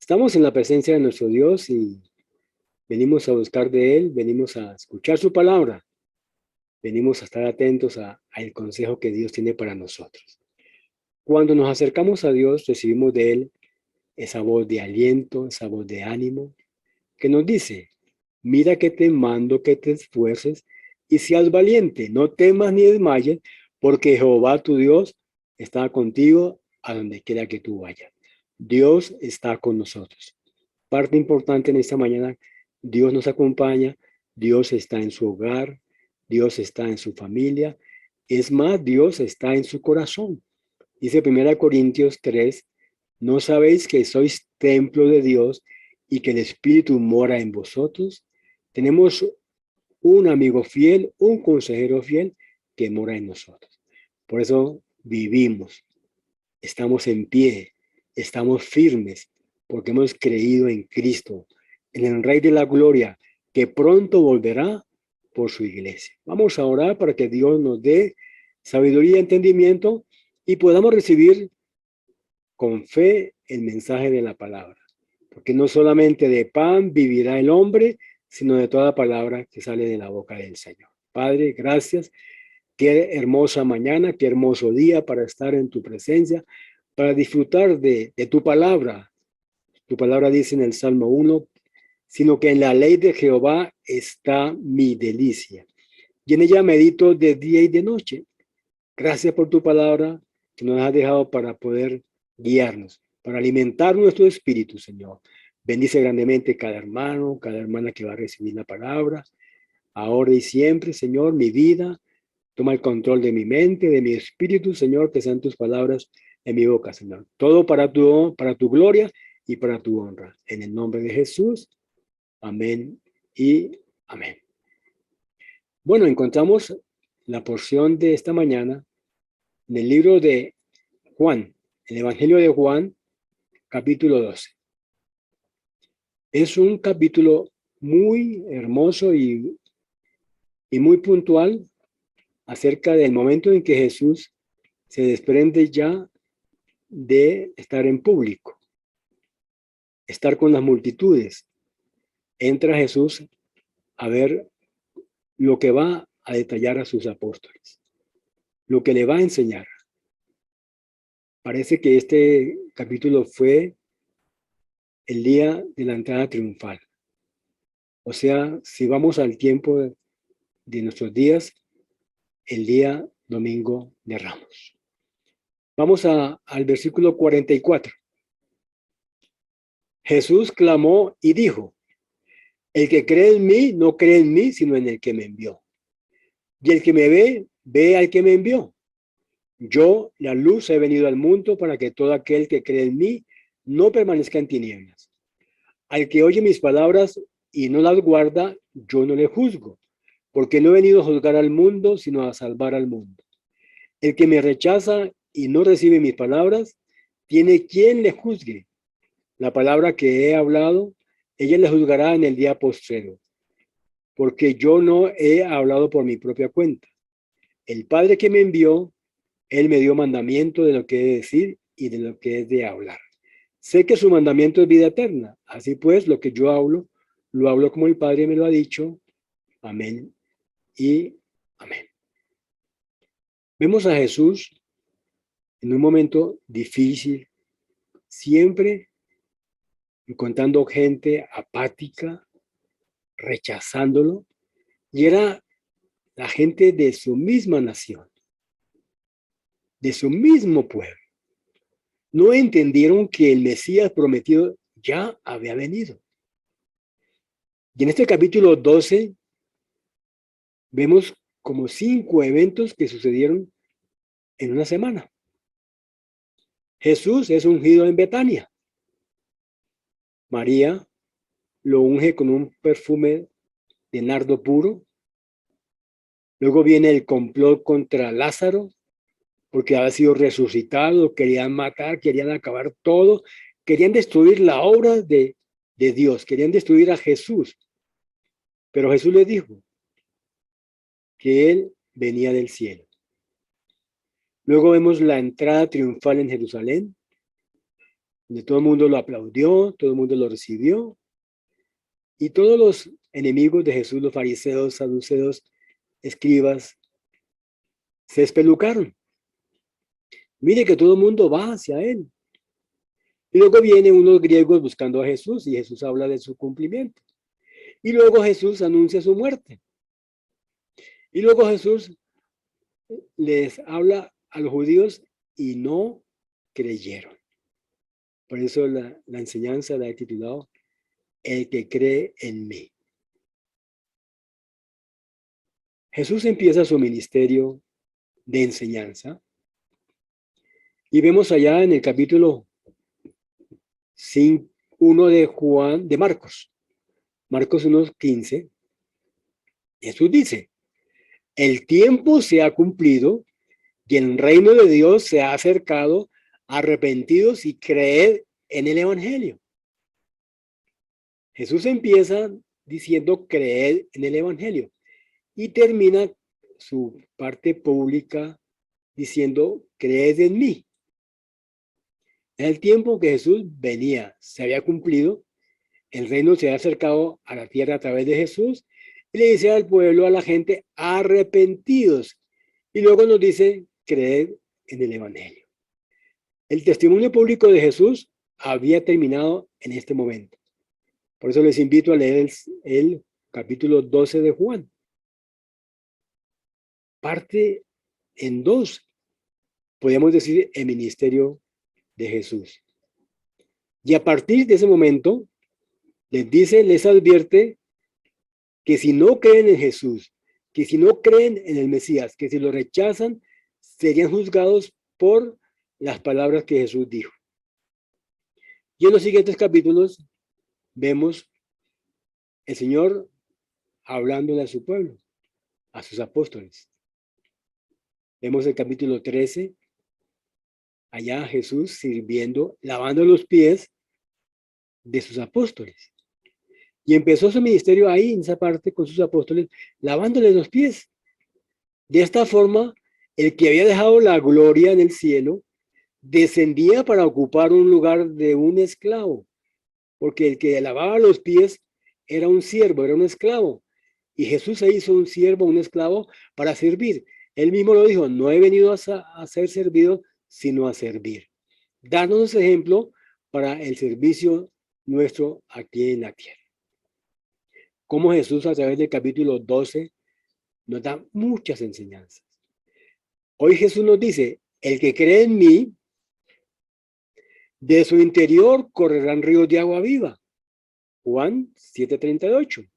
Estamos en la presencia de nuestro Dios y venimos a buscar de Él, venimos a escuchar su palabra, venimos a estar atentos al consejo que Dios tiene para nosotros. Cuando nos acercamos a Dios, recibimos de Él esa voz de aliento, esa voz de ánimo, que nos dice: mira que te mando que te esfuerces y seas valiente, no temas ni desmayes, porque Jehová tu Dios está contigo a donde quiera que tú vayas. Dios está con nosotros. Parte importante en esta mañana: Dios nos acompaña, Dios está en su hogar, Dios está en su familia. Es más, Dios está en su corazón. Dice 1 Corintios 3: ¿no sabéis que sois templo de Dios y que el Espíritu mora en vosotros? Tenemos un amigo fiel, un consejero fiel que mora en nosotros. Por eso vivimos, estamos en pie, estamos firmes, porque hemos creído en Cristo, en el Rey de la Gloria, que pronto volverá por su iglesia. Vamos a orar para que Dios nos dé sabiduría y entendimiento y podamos recibir con fe el mensaje de la palabra. Porque no solamente de pan vivirá el hombre, sino de toda palabra que sale de la boca del Señor. Padre, gracias. Qué hermosa mañana, qué hermoso día para estar en tu presencia, para disfrutar de tu palabra. Tu palabra dice en el Salmo 1: sino que en la ley de Jehová está mi delicia, y en ella medito de día y de noche. Gracias por tu palabra que nos has dejado para poder guiarnos, para alimentar nuestro espíritu, Señor. Bendice grandemente cada hermano, cada hermana que va a recibir la palabra, ahora y siempre, Señor, mi vida. Toma el control de mi mente, de mi espíritu, Señor, que sean tus palabras en mi boca, Señor. Todo para tu gloria y para tu honra. En el nombre de Jesús, amén y amén. Bueno, encontramos la porción de esta mañana en el libro de Juan, el Evangelio de Juan, capítulo 12. Es un capítulo muy hermoso y muy puntual acerca del momento en que Jesús se desprende ya de estar en público, estar con las multitudes. Entra Jesús a ver lo que va a detallar a sus apóstoles, lo que le va a enseñar. Parece que este capítulo fue el día de la entrada triunfal. O sea, si vamos al tiempo de nuestros días, el día domingo de Ramos. Vamos al versículo 44. Jesús clamó y dijo: el que cree en mí, no cree en mí, sino en el que me envió. Y el que me ve, ve al que me envió. Yo, la luz, he venido al mundo para que todo aquel que cree en mí no permanezca en tinieblas. Al que oye mis palabras y no las guarda, yo no le juzgo, porque no he venido a juzgar al mundo, sino a salvar al mundo. El que me rechaza y no recibe mis palabras, tiene quien le juzgue. La palabra que he hablado, ella le juzgará en el día postrero, porque yo no he hablado por mi propia cuenta. El Padre que me envió, Él me dio mandamiento de lo que he de decir y de lo que he de hablar. Sé que su mandamiento es vida eterna. Así pues, lo que yo hablo, lo hablo como el Padre me lo ha dicho. Amén y amén. Vemos a Jesús en un momento difícil, siempre encontrando gente apática, rechazándolo, y era la gente de su misma nación, de su mismo pueblo. No entendieron que el Mesías prometido ya había venido. Y en este capítulo 12 vemos como 5 eventos que sucedieron en una semana. Jesús es ungido en Betania. María lo unge con un perfume de nardo puro. Luego viene el complot contra Lázaro, porque había sido resucitado, querían matar, querían acabar todo, querían destruir la obra de Dios, querían destruir a Jesús. Pero Jesús les dijo que Él venía del cielo. Luego vemos la entrada triunfal en Jerusalén. donde todo el mundo lo aplaudió, todo el mundo lo recibió, y todos los enemigos de Jesús, los fariseos, saduceos, escribas, se espelucaron. Mire que todo el mundo va hacia él. Y luego vienen unos griegos buscando a Jesús, y Jesús habla de su cumplimiento. Y luego Jesús anuncia su muerte. Y luego Jesús les habla a los judíos y no creyeron. Por eso la enseñanza la he titulado El que cree en mí. Jesús empieza su ministerio de enseñanza y vemos allá en el capítulo 1 de Marcos 1:15, Jesús dice, el tiempo se ha cumplido y el reino de Dios se ha acercado, arrepentidos y creed en el evangelio. Jesús empieza diciendo creed en el evangelio y termina su parte pública diciendo creed en mí. En el tiempo que Jesús venía, se había cumplido, el reino se había acercado a la tierra a través de Jesús y le dice al pueblo, a la gente, arrepentidos. Y luego nos dice creed en el evangelio. El testimonio público de Jesús había terminado en este momento. Por eso les invito a leer el capítulo 12 de Juan. Parte en dos, podríamos decir, el ministerio de Jesús. Y a partir de ese momento, les advierte que si no creen en Jesús, que si no creen en el Mesías, que si lo rechazan, serían juzgados por las palabras que Jesús dijo. Y en los siguientes capítulos vemos el Señor hablándole a su pueblo, a sus apóstoles. Vemos el capítulo 13, allá Jesús sirviendo, lavando los pies de sus apóstoles. Y empezó su ministerio ahí, en esa parte, con sus apóstoles, lavándoles los pies. De esta forma, el que había dejado la gloria en el cielo, descendía para ocupar un lugar de un esclavo, porque el que lavaba los pies era un siervo, era un esclavo. Y Jesús se hizo un siervo, un esclavo, para servir. Él mismo lo dijo, no he venido a ser servido, sino a servir. Darnos ejemplo para el servicio nuestro aquí en la tierra. Como Jesús a través del capítulo 12 nos da muchas enseñanzas. Hoy Jesús nos dice, el que cree en mí, de su interior correrán ríos de agua viva. Juan 7:38.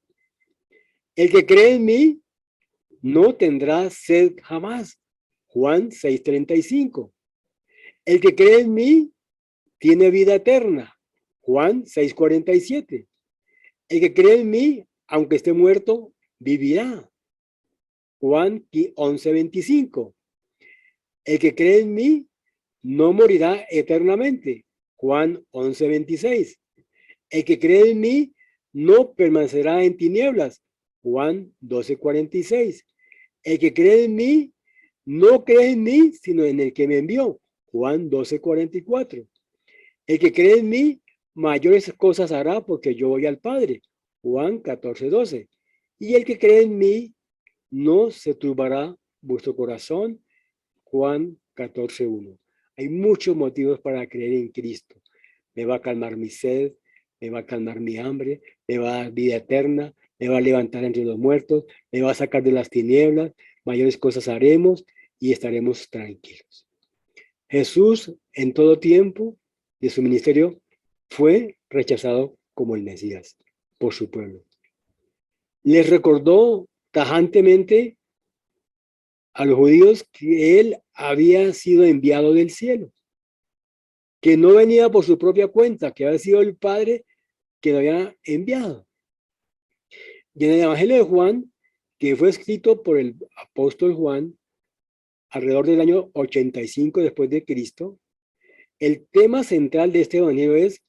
El que cree en mí no tendrá sed jamás. Juan 6:35. El que cree en mí tiene vida eterna. Juan 6:47. El que cree en mí, aunque esté muerto, vivirá. Juan 11:25. El que cree en mí no morirá eternamente. Juan 11:26. El que cree en mí no permanecerá en tinieblas. Juan 12:46. El que cree en mí no cree en mí, sino en el que me envió. Juan 12:44. El que cree en mí, mayores cosas hará porque yo voy al Padre. Juan 14:12. Y el que cree en mí, no se turbará vuestro corazón. Juan 14:1. Hay muchos motivos para creer en Cristo. Me va a calmar mi sed, me va a calmar mi hambre, me va a dar vida eterna, me va a levantar entre los muertos, me va a sacar de las tinieblas, mayores cosas haremos y estaremos tranquilos. Jesús en todo tiempo de su ministerio fue rechazado como el Mesías por su pueblo. Les recordó tajantemente a los judíos que él había sido enviado del cielo, que no venía por su propia cuenta, que había sido el Padre que lo había enviado. Y en el Evangelio de Juan, que fue escrito por el apóstol Juan alrededor del año 85 después de Cristo, el tema central de este Evangelio es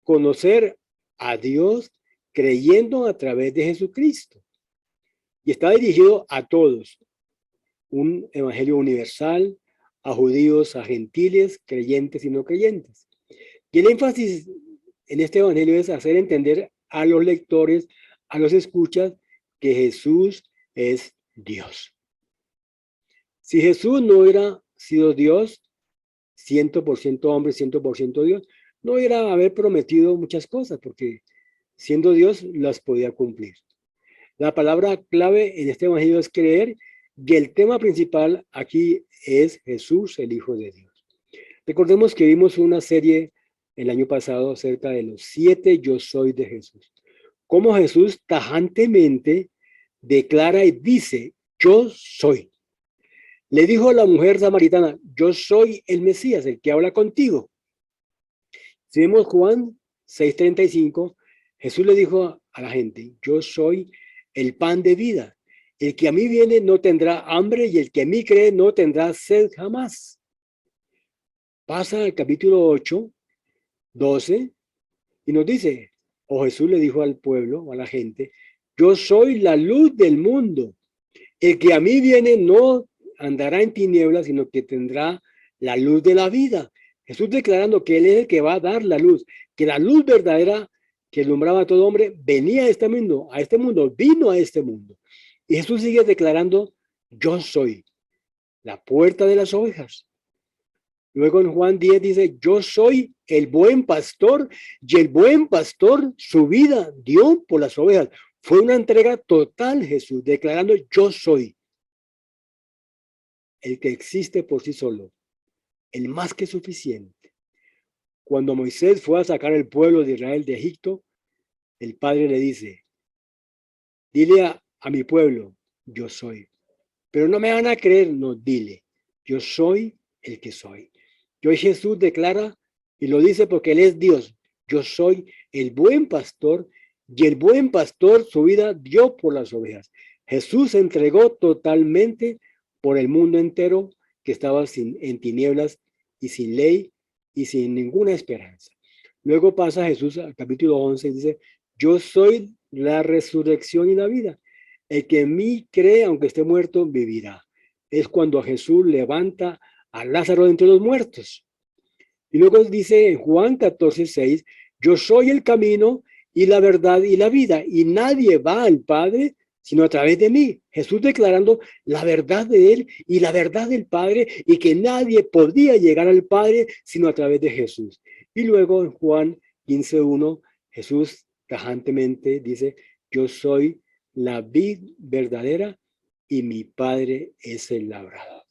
conocer a Dios creyendo a través de Jesucristo. Y está dirigido a todos, un evangelio universal, a judíos, a gentiles, creyentes y no creyentes. Y el énfasis en este evangelio es hacer entender a los lectores, a los escuchas, que Jesús es Dios. Si Jesús no hubiera sido Dios, 100% hombre, 100% Dios, no hubiera haber prometido muchas cosas, porque siendo Dios las podía cumplir. La palabra clave en este evangelio es creer, y el tema principal aquí es Jesús, el Hijo de Dios. Recordemos que vimos una serie el año pasado acerca de los 7 yo soy de Jesús. Cómo Jesús tajantemente declara y dice, yo soy. Le dijo a la mujer samaritana, yo soy el Mesías, el que habla contigo. Si vemos Juan 6:35, Jesús le dijo a la gente, yo soy el pan de vida. El que a mí viene no tendrá hambre y el que a mí cree no tendrá sed jamás. Pasa al capítulo 8, 12 y nos dice, o Jesús le dijo al pueblo o a la gente, yo soy la luz del mundo. El que a mí viene no andará en tinieblas, sino que tendrá la luz de la vida. Jesús declarando que Él es el que va a dar la luz, que la luz verdadera que alumbraba a todo hombre venía a este mundo, vino a este mundo. Y Jesús sigue declarando, yo soy la puerta de las ovejas. Luego en Juan 10 dice, yo soy el buen pastor y el buen pastor su vida dio por las ovejas. Fue una entrega total Jesús, declarando yo soy el que existe por sí solo, el más que suficiente. Cuando Moisés fue a sacar al pueblo de Israel de Egipto, el Padre le dice, dile a mi pueblo, yo soy. Pero no me van a creer, no, dile, yo soy el que soy. Y hoy Jesús declara, y lo dice porque Él es Dios, yo soy el buen pastor, y el buen pastor su vida dio por las ovejas. Jesús se entregó totalmente por el mundo entero que estaba en tinieblas y sin ley y sin ninguna esperanza. Luego pasa Jesús al capítulo 11 y dice, yo soy la resurrección y la vida. El que en mí cree, aunque esté muerto, vivirá. Es cuando Jesús levanta a Lázaro de entre los muertos. Y luego dice en Juan 14:6, yo soy el camino y la verdad y la vida, y nadie va al Padre sino a través de mí. Jesús declarando la verdad de Él y la verdad del Padre, y que nadie podía llegar al Padre sino a través de Jesús. Y luego en Juan 15:1, Jesús tajantemente dice, yo soy la vid verdadera y mi Padre es el labrador.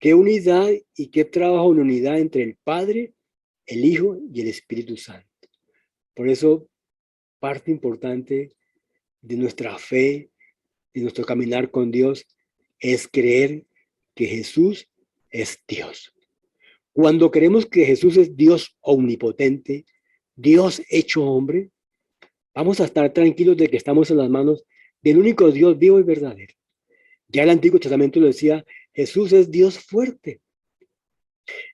Qué unidad y qué trabajo en unidad entre el Padre, el Hijo y el Espíritu Santo. Por eso, parte importante de nuestra fe, de nuestro caminar con Dios, es creer que Jesús es Dios. Cuando creemos que Jesús es Dios omnipotente, Dios hecho hombre, vamos a estar tranquilos de que estamos en las manos del único Dios vivo y verdadero. Ya el Antiguo Testamento lo decía, Jesús es Dios fuerte.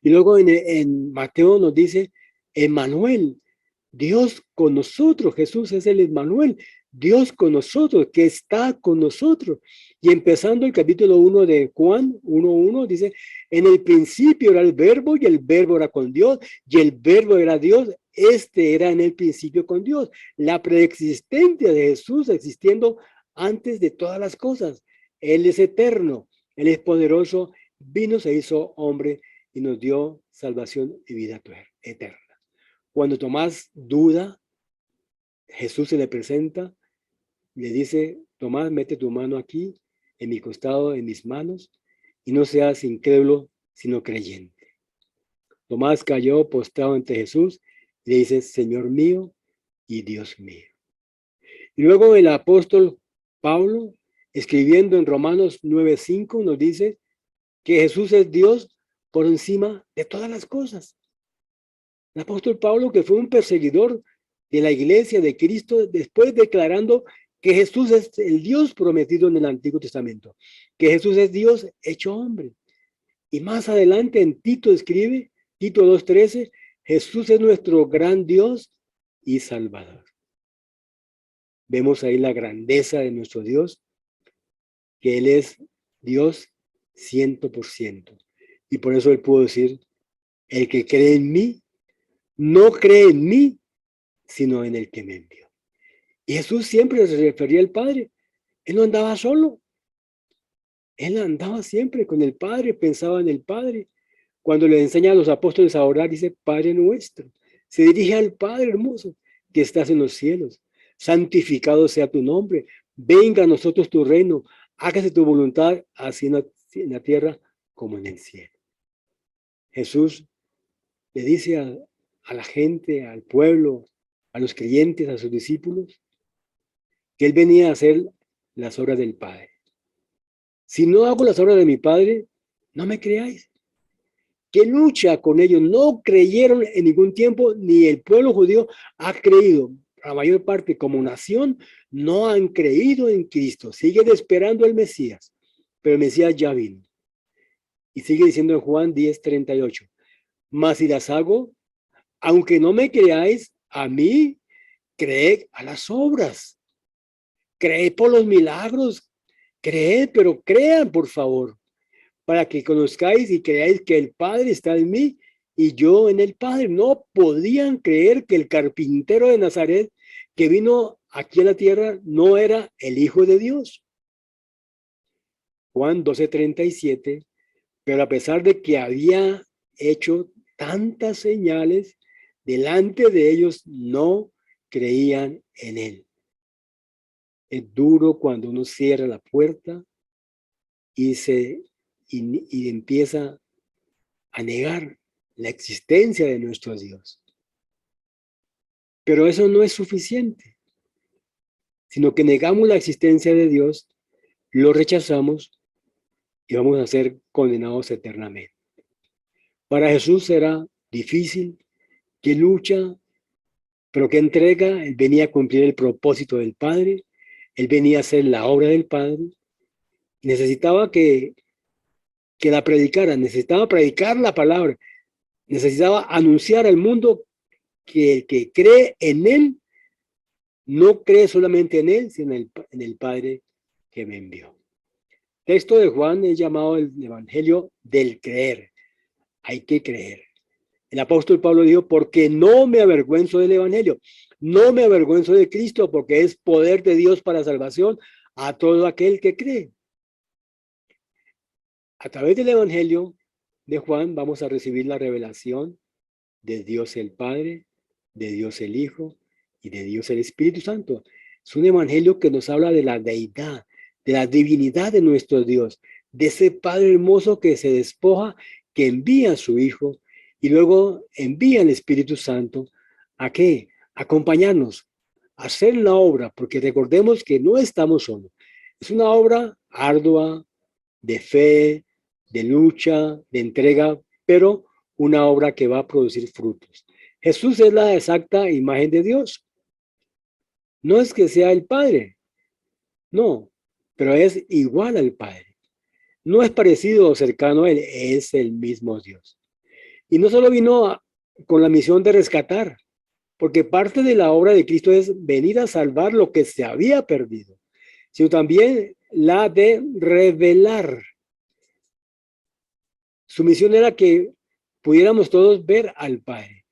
Y luego en Mateo nos dice, Emmanuel, Dios con nosotros. Jesús es el Emmanuel, Dios con nosotros, que está con nosotros. Y empezando el capítulo 1 de Juan 1:1, dice, en el principio era el verbo y el verbo era con Dios y el verbo era Dios. Este era en el principio con Dios. La preexistencia de Jesús existiendo antes de todas las cosas. Él es eterno, Él es poderoso, vino, se hizo hombre y nos dio salvación y vida eterna. Cuando Tomás duda, Jesús se le presenta, le dice, Tomás, mete tu mano aquí, en mi costado, en mis manos, y no seas incrédulo, sino creyente. Tomás cayó postrado ante Jesús y le dice, Señor mío y Dios mío. Y luego el apóstol Pablo, escribiendo en Romanos 9:5, nos dice que Jesús es Dios por encima de todas las cosas. El apóstol Pablo, que fue un perseguidor de la iglesia de Cristo, después declarando que Jesús es el Dios prometido en el Antiguo Testamento, que Jesús es Dios hecho hombre. Y más adelante en Tito escribe, Tito 2:13, Jesús es nuestro gran Dios y Salvador. Vemos ahí la grandeza de nuestro Dios, que Él es Dios 100%. Y por eso Él pudo decir, el que cree en mí, no cree en mí, sino en el que me envió. Y Jesús siempre se refería al Padre. Él no andaba solo. Él andaba siempre con el Padre, pensaba en el Padre. Cuando le enseña a los apóstoles a orar, dice, Padre nuestro. Se dirige al Padre hermoso que estás en los cielos. Santificado sea tu nombre. Venga a nosotros tu reino. Hágase tu voluntad, así en la tierra como en el cielo. Jesús le dice a la gente, al pueblo, a los creyentes, a sus discípulos, que él venía a hacer las obras del Padre. Si no hago las obras de mi Padre, no me creáis. ¿Qué lucha con ellos? No creyeron en ningún tiempo, ni el pueblo judío ha creído. La mayor parte como nación no han creído en Cristo. Siguen esperando al Mesías, pero el Mesías ya vino. Y sigue diciendo en Juan 10:38, mas si las hago, aunque no me creáis a mí, creed a las obras. Creed por los milagros. Creed, pero crean, por favor, para que conozcáis y creáis que el Padre está en mí y yo en el Padre. No podían creer que el carpintero de Nazaret que vino aquí a la tierra no era el Hijo de Dios. Juan 12:37, pero a pesar de que había hecho tantas señales, delante de ellos no creían en él. Es duro cuando uno cierra la puerta y empieza a negar la existencia de nuestro Dios. Pero eso no es suficiente, sino que negamos la existencia de Dios, lo rechazamos y vamos a ser condenados eternamente. Para Jesús era difícil, que lucha, pero que entrega. Él venía a cumplir el propósito del Padre, él venía a hacer la obra del Padre, y necesitaba que la predicara, necesitaba predicar la palabra, necesitaba anunciar al mundo que el que cree en él no cree solamente en él, sino en el Padre que me envió. El texto de Juan es llamado el Evangelio del creer. Hay que creer. El apóstol Pablo dijo, porque no me avergüenzo del Evangelio, no me avergüenzo de Cristo, porque es poder de Dios para salvación a todo aquel que cree. A través del Evangelio de Juan vamos a recibir la revelación de Dios el Padre, de Dios el Hijo y de Dios el Espíritu Santo. Es un evangelio que nos habla de la deidad, de la divinidad de nuestro Dios, de ese Padre hermoso que se despoja, que envía a su Hijo y luego envía al Espíritu Santo. ¿A qué? Acompañarnos, a hacer la obra, porque recordemos que no estamos solos. Es una obra ardua, de fe, de lucha, de entrega, pero una obra que va a producir frutos. Jesús es la exacta imagen de Dios. No es que sea el Padre, no, pero es igual al Padre. No es parecido o cercano a él, es el mismo Dios. Y no solo vino con la misión de rescatar, porque parte de la obra de Cristo es venir a salvar lo que se había perdido, sino también la de revelar. Su misión era que pudiéramos todos ver al Padre,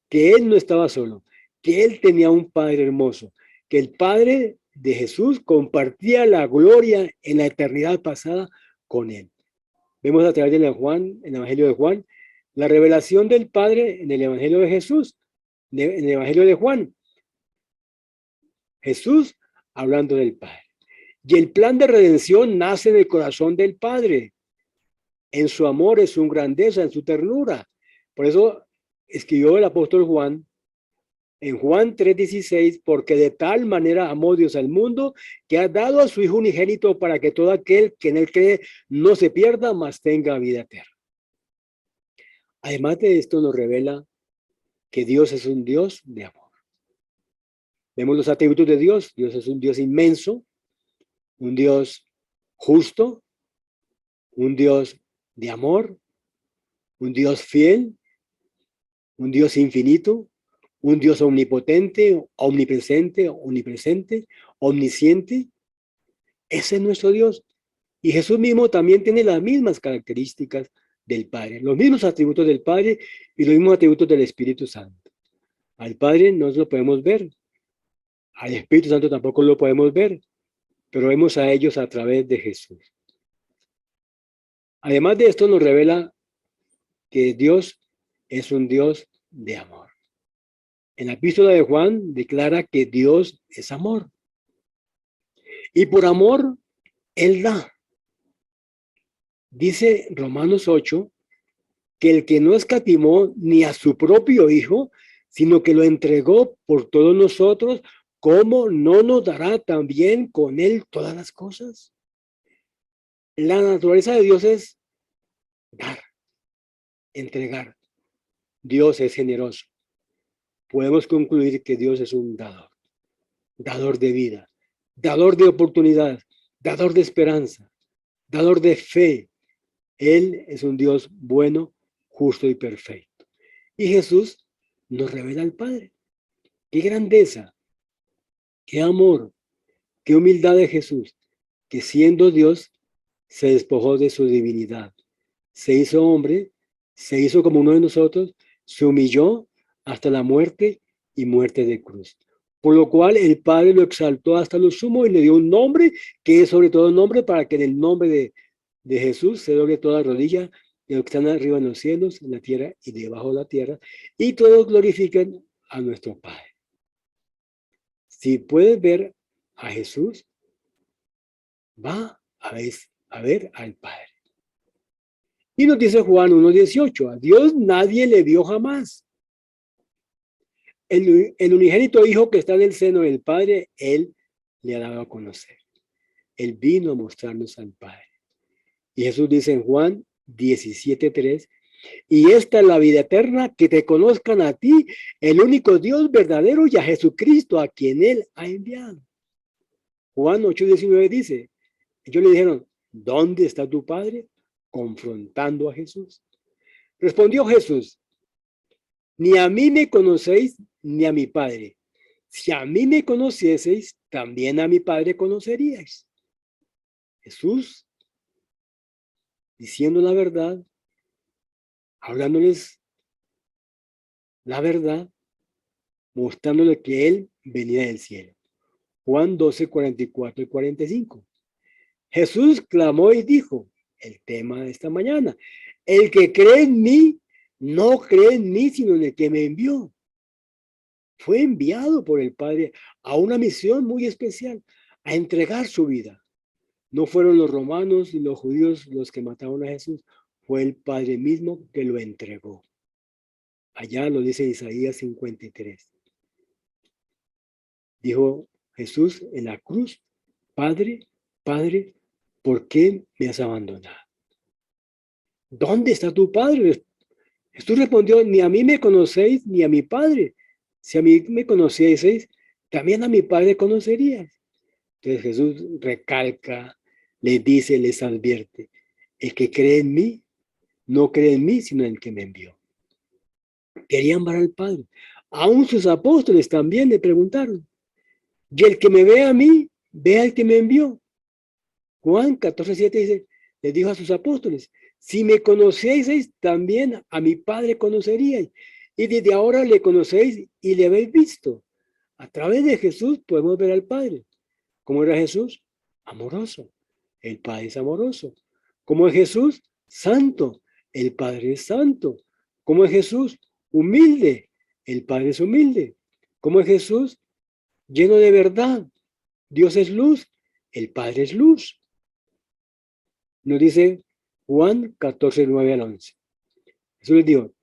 que Él no estaba solo, que Él tenía un Padre hermoso, que el Padre de Jesús compartía la gloria en la eternidad pasada con Él. Vemos a través de Juan, en el Evangelio de Juan, la revelación del Padre en el Evangelio de Jesús, en el Evangelio de Juan. Jesús hablando del Padre. Y el plan de redención nace en el corazón del Padre, en su amor, en su grandeza, en su ternura. Por eso escribió el apóstol Juan en Juan 3:16, porque de tal manera amó Dios al mundo que ha dado a su Hijo unigénito para que todo aquel que en él cree no se pierda, mas tenga vida eterna. Además de esto nos revela que Dios es un Dios de amor. Vemos los atributos de Dios. Dios es un Dios inmenso, un Dios justo, un Dios de amor, un Dios fiel, un Dios infinito, un Dios omnipotente, omnipresente, omnisciente. Ese es nuestro Dios. Y Jesús mismo también tiene las mismas características del Padre, los mismos atributos del Padre y los mismos atributos del Espíritu Santo. Al Padre no lo podemos ver, al Espíritu Santo tampoco lo podemos ver, pero vemos a ellos a través de Jesús. Además de esto nos revela que Dios es un Dios de amor. En la epístola de Juan declara que Dios es amor. Y por amor, Él da. Dice Romanos 8, que el que no escatimó ni a su propio Hijo, sino que lo entregó por todos nosotros, ¿cómo no nos dará también con Él todas las cosas? La naturaleza de Dios es dar, entregar. Dios es generoso. Podemos concluir que Dios es un dador, dador de vida, dador de oportunidad, dador de esperanza, dador de fe. Él es un Dios bueno, justo y perfecto. Y Jesús nos revela al Padre. Qué grandeza, qué amor, qué humildad de Jesús, que siendo Dios se despojó de su divinidad, se hizo hombre, se hizo como uno de nosotros, se humilló hasta la muerte y muerte de cruz. Por lo cual el Padre lo exaltó hasta lo sumo y le dio un nombre que es sobre todo nombre, para que en el nombre de Jesús se doble toda rodilla de los que están arriba en los cielos, en la tierra y debajo de la tierra, y todos glorifiquen a nuestro Padre. Si puedes ver a Jesús, va a ver al Padre. Y nos dice Juan 1:18, a Dios nadie le vio jamás. El unigénito Hijo que está en el seno del Padre, Él le ha dado a conocer. Él vino a mostrarnos al Padre. Y Jesús dice en Juan 17:3, y esta es la vida eterna, que te conozcan a ti, el único Dios verdadero, y a Jesucristo, a quien Él ha enviado. Juan 8:19 dice, ellos le dijeron, ¿dónde está tu Padre? Confrontando a Jesús. Respondió Jesús, ni a mí me conocéis, ni a mi Padre. Si a mí me conocieseis, también a mi Padre conoceríais. Jesús, diciendo la verdad, hablándoles la verdad, mostrándole que Él venía del cielo. Juan 12:44 y 45. Jesús clamó y dijo, el tema de esta mañana, el que cree en mí, no cree en mí, sino en el que me envió. Fue enviado por el Padre a una misión muy especial, a entregar su vida. No fueron los romanos y los judíos los que mataron a Jesús, fue el Padre mismo que lo entregó. Allá lo dice Isaías 53. Dijo Jesús en la cruz, Padre, Padre, ¿por qué me has abandonado? ¿Dónde está tu Padre? Jesús respondió, ni a mí me conocéis, ni a mi Padre. Si a mí me conocieseis, también a mi Padre conoceríais. Entonces Jesús recalca, les dice, les advierte, el que cree en mí, no cree en mí, sino en el que me envió. Querían ver al Padre. Aún sus apóstoles también le preguntaron, y el que me ve a mí, ve al que me envió. Juan 14:7 dice, les dijo a sus apóstoles, si me conocieseis, también a mi Padre conoceríais. Y desde ahora le conocéis y le habéis visto. A través de Jesús podemos ver al Padre. ¿Cómo era Jesús? Amoroso. El Padre es amoroso. ¿Cómo es Jesús? Santo. El Padre es santo. ¿Cómo es Jesús? Humilde. El Padre es humilde. ¿Cómo es Jesús? Lleno de verdad. Dios es luz. El Padre es luz. Nos dice Juan 14:9 al 11. Jesús les dijo,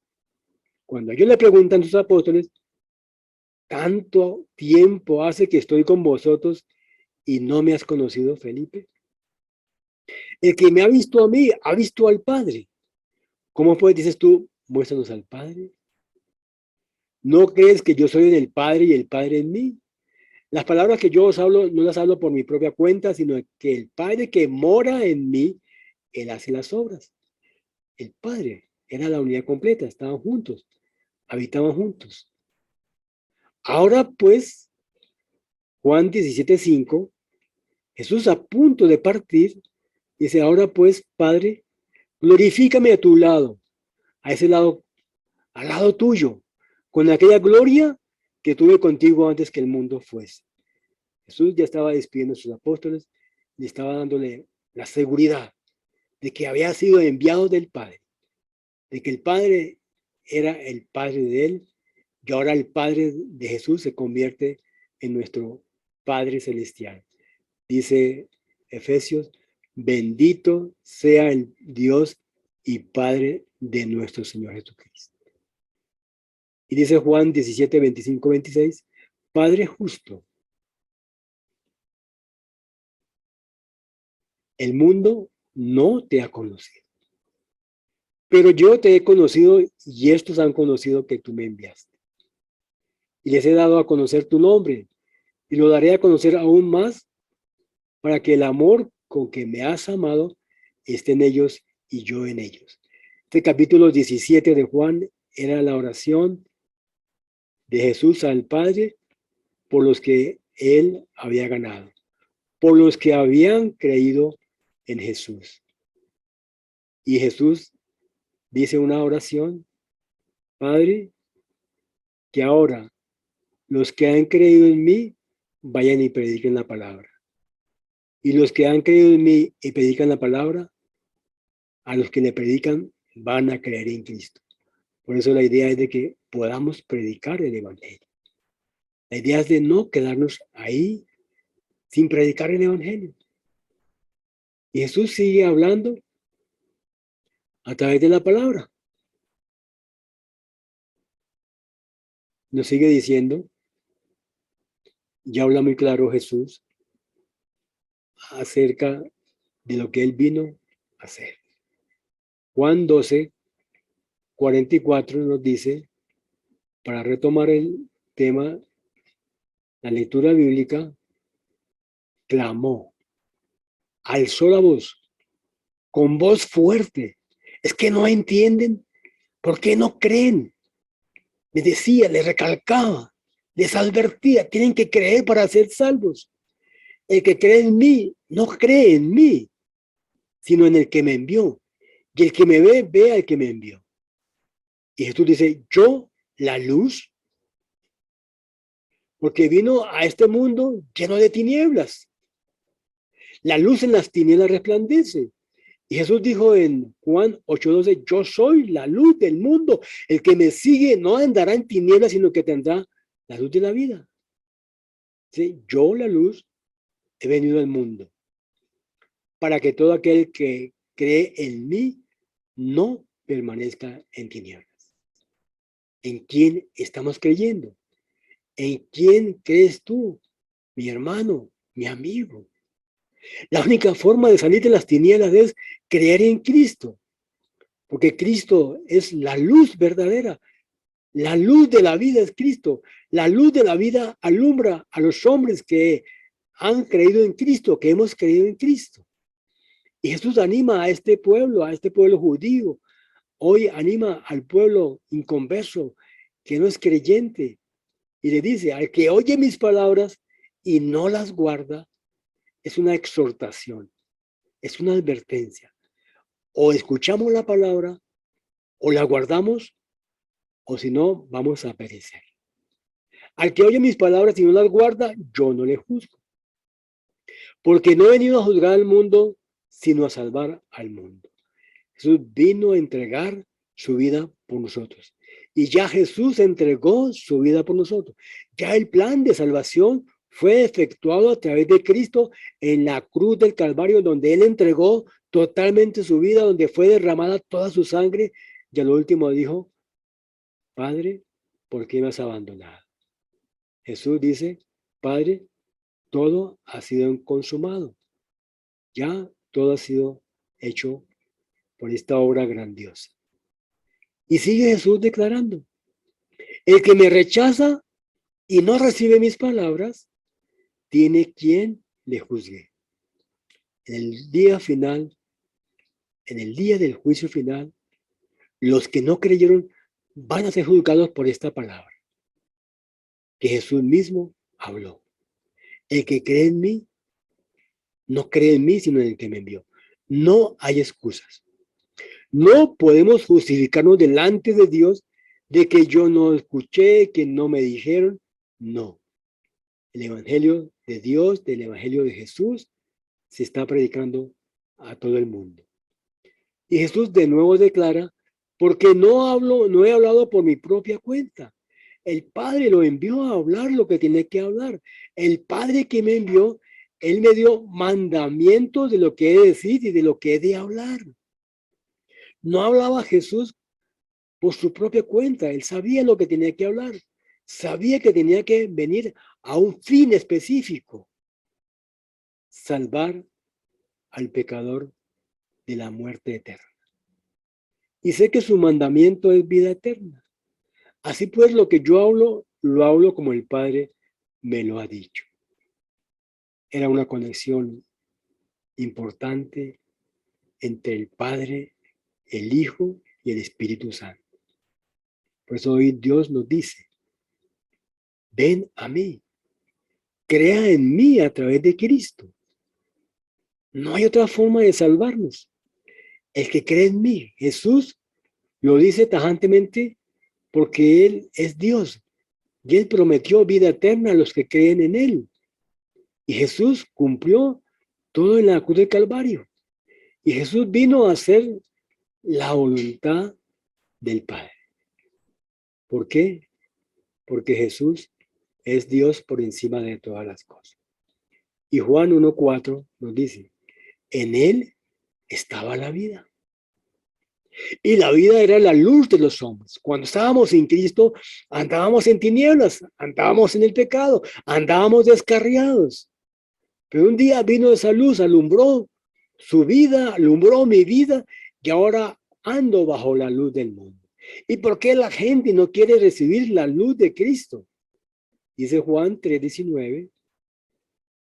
cuando ellos le preguntan a sus apóstoles, ¿tanto tiempo hace que estoy con vosotros y no me has conocido, Felipe? El que me ha visto a mí, ha visto al Padre. ¿Cómo pues dices tú, muéstranos al Padre? ¿No crees que yo soy en el Padre y el Padre en mí? Las palabras que yo os hablo, no las hablo por mi propia cuenta, sino que el Padre que mora en mí, Él hace las obras. El Padre era la unidad completa, estaban juntos, habitaban juntos. Ahora pues, Juan 17:5, Jesús a punto de partir, dice, ahora pues, Padre, glorifícame a tu lado, a ese lado, al lado tuyo, con aquella gloria que tuve contigo antes que el mundo fuese. Jesús ya estaba despidiendo a sus apóstoles y estaba dándole la seguridad de que había sido enviado del Padre, de que el Padre era el Padre de él, y ahora el Padre de Jesús se convierte en nuestro Padre Celestial. Dice Efesios, bendito sea el Dios y Padre de nuestro Señor Jesucristo. Y dice Juan 17, 25, 26, Padre justo, el mundo no te ha conocido, pero yo te he conocido y estos han conocido que tú me enviaste. Y les he dado a conocer tu nombre y lo daré a conocer aún más para que el amor con que me has amado esté en ellos y yo en ellos. Este capítulo 17 de Juan era la oración de Jesús al Padre por los que él había ganado, por los que habían creído en Jesús. Y Jesús dice una oración, Padre, que ahora los que han creído en mí vayan y prediquen la palabra. Y los que han creído en mí y predican la palabra, a los que le predican van a creer en Cristo. Por eso la idea es de que podamos predicar el Evangelio. La idea es de no quedarnos ahí sin predicar el Evangelio. Y Jesús sigue hablando a través de la palabra. Nos sigue diciendo, ya habla muy claro Jesús acerca de lo que él vino a hacer. Juan 12, 44 nos dice, para retomar el tema, la lectura bíblica, clamó, alzó la voz, con voz fuerte. Es que no entienden, ¿por qué no creen? Les decía, les recalcaba, les advertía, tienen que creer para ser salvos. El que cree en mí, no cree en mí, sino en el que me envió. Y el que me ve, ve al que me envió. Y Jesús dice, yo, la luz, porque vino a este mundo lleno de tinieblas. La luz en las tinieblas resplandece. Y Jesús dijo en Juan 8:12, yo soy la luz del mundo. El que me sigue no andará en tinieblas, sino que tendrá la luz de la vida. ¿Sí? Yo, la luz, he venido al mundo para que todo aquel que cree en mí no permanezca en tinieblas. ¿En quién estamos creyendo? ¿En quién crees tú, mi hermano, mi amigo? La única forma de salir de las tinieblas es creer en Cristo, porque Cristo es la luz verdadera. La luz de la vida es Cristo. La luz de la vida alumbra a los hombres que han creído en Cristo, que hemos creído en Cristo. Y Jesús anima a este pueblo judío. Hoy anima al pueblo inconverso, que no es creyente. Y le dice, al que oye mis palabras y no las guarda, es una exhortación, es una advertencia. O escuchamos la palabra, o la guardamos, o si no, vamos a perecer. Al que oye mis palabras y no las guarda, yo no le juzgo. Porque no he venido a juzgar al mundo, sino a salvar al mundo. Jesús vino a entregar su vida por nosotros. Y ya Jesús entregó su vida por nosotros. Ya el plan de salvación fue efectuado a través de Cristo en la cruz del Calvario, donde Él entregó totalmente su vida, donde fue derramada toda su sangre. Y al último dijo, Padre, ¿por qué me has abandonado? Jesús dice, Padre, todo ha sido consumado. Ya todo ha sido hecho por esta obra grandiosa. Y sigue Jesús declarando, el que me rechaza y no recibe mis palabras, tiene quien le juzgue. En el día final, en el día del juicio final, los que no creyeron van a ser juzgados por esta palabra que Jesús mismo habló. El que cree en mí, no cree en mí, sino en el que me envió. No hay excusas. No podemos justificarnos delante de Dios de que yo no escuché, que no me dijeron. No. El Evangelio de Dios, del Evangelio de Jesús, se está predicando a todo el mundo. Y Jesús de nuevo declara, porque no he hablado por mi propia cuenta. El Padre lo envió a hablar lo que tiene que hablar. El Padre que me envió, Él me dio mandamientos de lo que he de decir y de lo que he de hablar. No hablaba Jesús por su propia cuenta. Él sabía lo que tenía que hablar. Sabía que tenía que venir a un fin específico. Salvar al pecador de la muerte eterna. Y sé que su mandamiento es vida eterna. Así pues, lo que yo hablo, lo hablo como el Padre me lo ha dicho. Era una conexión importante entre el Padre, el Hijo y el Espíritu Santo. Por eso hoy Dios nos dice, ven a mí, crea en mí a través de Cristo. No hay otra forma de salvarnos. El que cree en mí, Jesús lo dice tajantemente porque Él es Dios y Él prometió vida eterna a los que creen en Él. Y Jesús cumplió todo en la cruz del Calvario. Y Jesús vino a hacer la voluntad del Padre. ¿Por qué? Porque Jesús es Dios por encima de todas las cosas. Y Juan 1:4 nos dice, en Él estaba la vida. Y la vida era la luz de los hombres. Cuando estábamos en Cristo, andábamos en tinieblas, andábamos en el pecado, andábamos descarriados. Pero un día vino esa luz, alumbró su vida, alumbró mi vida, y ahora ando bajo la luz del mundo. ¿Y por qué la gente no quiere recibir la luz de Cristo? Dice Juan 3:19,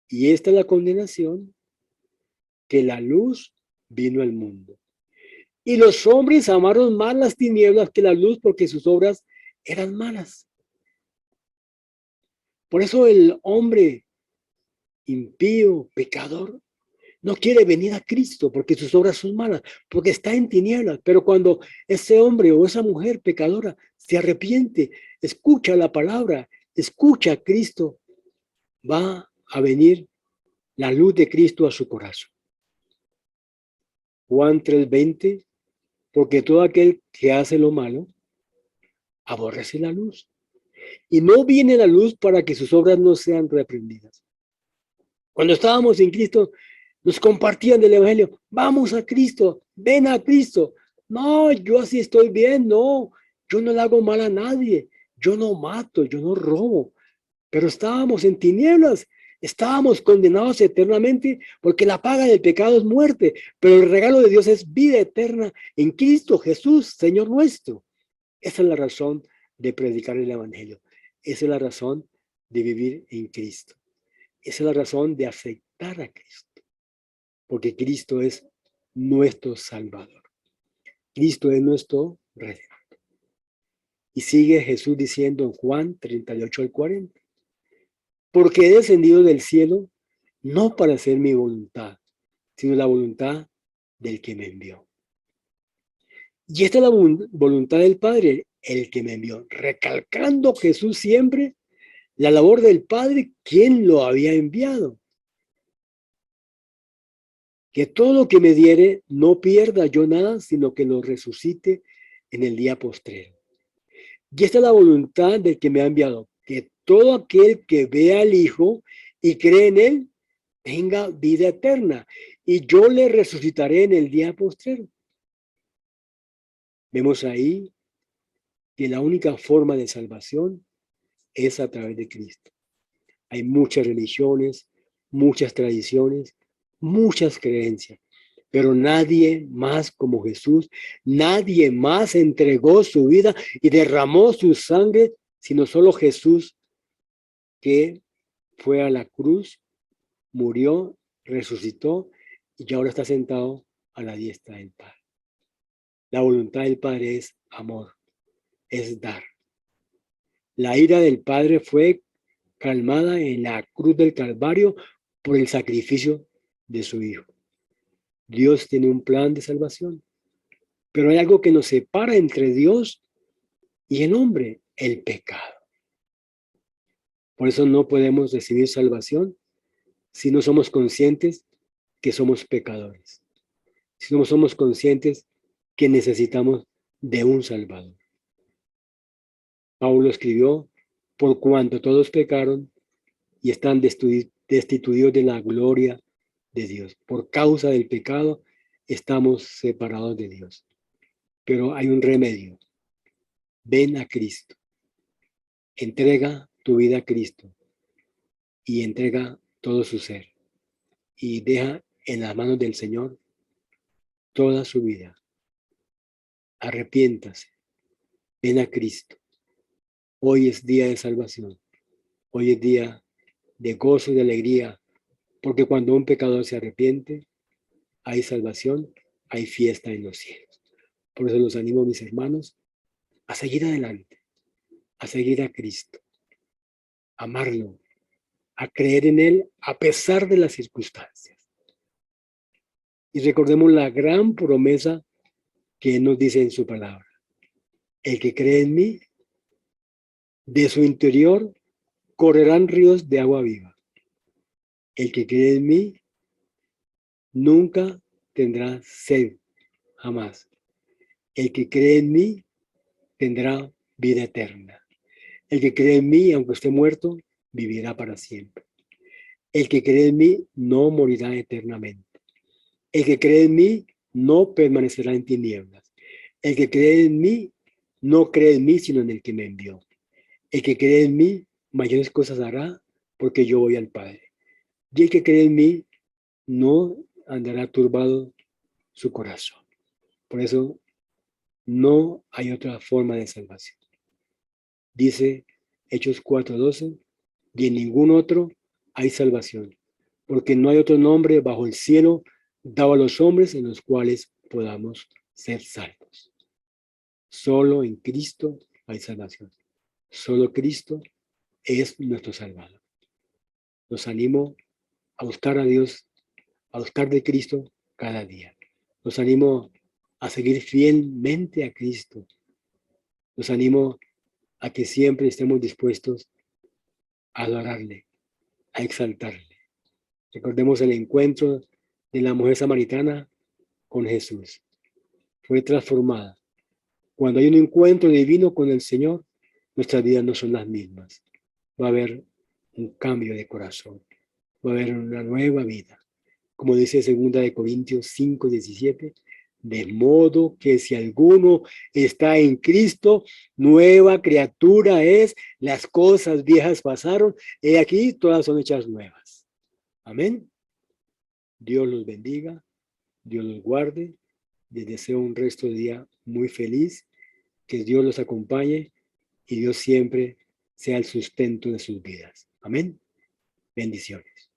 y esta es la condenación, que la luz vino al mundo. Y los hombres amaron más las tinieblas que la luz porque sus obras eran malas. Por eso el hombre impío, pecador, no quiere venir a Cristo porque sus obras son malas, porque está en tinieblas. Pero cuando ese hombre o esa mujer pecadora se arrepiente, escucha la palabra, escucha a Cristo, va a venir la luz de Cristo a su corazón. Juan 3:20, porque todo aquel que hace lo malo, aborrece la luz. Y no viene la luz para que sus obras no sean reprendidas. Cuando estábamos en Cristo, nos compartían del Evangelio. Vamos a Cristo, ven a Cristo. No, yo así estoy bien, no. Yo no le hago mal a nadie. Yo no mato, yo no robo. Pero estábamos en tinieblas. Estábamos condenados eternamente porque la paga del pecado es muerte. Pero el regalo de Dios es vida eterna en Cristo Jesús, Señor nuestro. Esa es la razón de predicar el Evangelio. Esa es la razón de vivir en Cristo. Esa es la razón de aceptar a Cristo. Porque Cristo es nuestro Salvador. Cristo es nuestro Redentor. Y sigue Jesús diciendo en Juan 38:40. Porque he descendido del cielo no para hacer mi voluntad, sino la voluntad del que me envió. Y esta es la voluntad del Padre, el que me envió. Recalcando Jesús siempre la labor del Padre, quien lo había enviado. Que todo lo que me diere no pierda yo nada, sino que lo resucite en el día postrero. Y esta es la voluntad del que me ha enviado, que todo aquel que vea al Hijo y cree en él, tenga vida eterna, y yo le resucitaré en el día postrero. Vemos ahí que la única forma de salvación es a través de Cristo. Hay muchas religiones, muchas tradiciones, muchas creencias, pero nadie más como Jesús, nadie más entregó su vida y derramó su sangre, sino solo Jesús, que fue a la cruz, murió, resucitó y ahora está sentado a la diestra del Padre. La voluntad del Padre es amor, es dar. La ira del Padre fue calmada en la cruz del Calvario por el sacrificio de su Hijo. Dios tiene un plan de salvación, pero hay algo que nos separa entre Dios y el hombre, el pecado. Por eso no podemos recibir salvación si no somos conscientes que somos pecadores, si no somos conscientes que necesitamos de un Salvador. Pablo escribió, por cuanto todos pecaron y están destituidos de la gloria de Dios. Por causa del pecado estamos separados de Dios. Pero hay un remedio. Ven a Cristo. Entrega tu vida a Cristo y entrega todo su ser. Y deja en las manos del Señor toda su vida. Arrepiéntase. Ven a Cristo. Hoy es día de salvación. Hoy es día de gozo y de alegría. Porque cuando un pecador se arrepiente, hay salvación, hay fiesta en los cielos. Por eso los animo, mis hermanos, a seguir adelante, a seguir a Cristo, a amarlo, a creer en Él a pesar de las circunstancias. Y recordemos la gran promesa que Él nos dice en su palabra. El que cree en mí, de su interior correrán ríos de agua viva. El que cree en mí nunca tendrá sed, jamás. El que cree en mí tendrá vida eterna. El que cree en mí, aunque esté muerto, vivirá para siempre. El que cree en mí no morirá eternamente. El que cree en mí no permanecerá en tinieblas. El que cree en mí no cree en mí, sino en el que me envió. El que cree en mí, mayores cosas hará, porque yo voy al Padre. Y el que cree en mí no andará turbado su corazón. Por eso no hay otra forma de salvación. Dice Hechos 4:12, y en ningún otro hay salvación, porque no hay otro nombre bajo el cielo dado a los hombres en los cuales podamos ser salvos. Solo en Cristo hay salvación. Solo Cristo es nuestro Salvador. Los animo a buscar a Dios, a buscar de Cristo cada día. Los animo a seguir fielmente a Cristo. Los animo a que siempre estemos dispuestos a adorarle, a exaltarle. Recordemos el encuentro de la mujer samaritana con Jesús. Fue transformada. Cuando hay un encuentro divino con el Señor, nuestras vidas no son las mismas. Va a haber un cambio de corazón. Va a haber una nueva vida. Como dice 2 Corintios 5:17, de modo que si alguno está en Cristo, nueva criatura es, las cosas viejas pasaron, y aquí todas son hechas nuevas. Amén. Dios los bendiga, Dios los guarde. Les deseo un resto de día muy feliz, que Dios los acompañe y Dios siempre sea el sustento de sus vidas. Amén. Bendiciones.